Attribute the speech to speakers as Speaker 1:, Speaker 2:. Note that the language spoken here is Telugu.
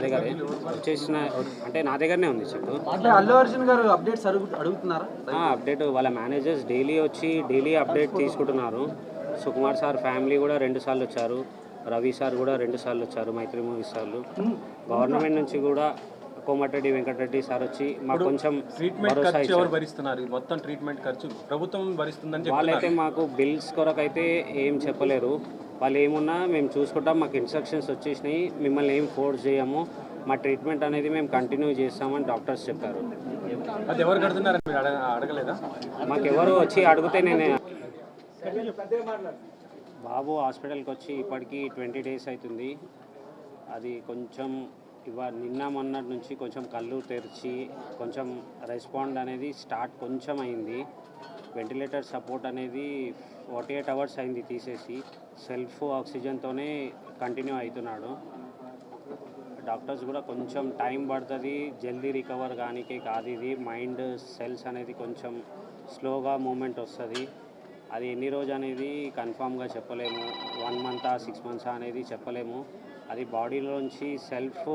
Speaker 1: దగ్గరే వచ్చేసిన, అంటే నా దగ్గరనే ఉంది చెక్.
Speaker 2: అంటే అల్లు అర్జున్ గారు అప్డేట్స్ అడుగుతున్నారా?
Speaker 1: అప్డేట్ వాళ్ళ మేనేజర్స్ డైలీ వచ్చి డైలీ అప్డేట్ తీసుకుంటున్నారు. సుకుమార్ సార్ ఫ్యామిలీ కూడా 2 సార్లు వచ్చారు, రవి సార్ కూడా 2 సార్లు వచ్చారు, మైత్రి మూవీస్ సార్లు. గవర్నమెంట్ నుంచి కూడా కోమటిరెడ్డి వెంకటరెడ్డి సార్ వచ్చి మాకు కొంచెం భరోసా ఇచ్చారు.
Speaker 2: భరిస్తున్నారు మొత్తం ట్రీట్మెంట్ ఖర్చు ప్రభుత్వం భరిస్తుందని
Speaker 1: వాళ్ళైతే మాకు బిల్స్ కొరకు అయితే ఏం చెప్పలేరు. వాళ్ళు ఏమున్నా మేము చూసుకుంటాం, మాకు ఇన్స్ట్రక్షన్స్ వచ్చేసినాయి, మిమ్మల్ని ఏం ఫోర్స్ చేయము, మా ట్రీట్మెంట్ అనేది మేము కంటిన్యూ చేస్తామని డాక్టర్స్ చెప్పారు.
Speaker 2: అది ఎవరు కడుతున్నారని మీరు అడగలేదా?
Speaker 1: మాకు ఎవరు వచ్చి అడిగితే నేనే. బాబు హాస్పిటల్కి వచ్చి ఇప్పటికీ 20 days అవుతుంది. అది కొంచెం నిన్న మొన్నటి నుంచి కొంచెం కళ్ళు తెరిచి కొంచెం రెస్పాండ్ అనేది స్టార్ట్ కొంచెం అయింది. వెంటిలేటర్ సపోర్ట్ అనేది 48 hours అయింది తీసేసి, సెల్ఫ్ ఆక్సిజన్తోనే కంటిన్యూ అవుతున్నాడు. డాక్టర్స్ కూడా కొంచెం టైం పడుతుంది జల్దీ రికవర్ కానీకే కాదు, ఇది మైండ్ సెల్స్ అనేది కొంచెం స్లోగా మూమెంట్ వస్తుంది. అది ఎన్ని రోజు అనేది కన్ఫామ్గా చెప్పలేము, 1 month 6 months అనేది చెప్పలేము. అది బాడీలోంచి సెల్ఫ్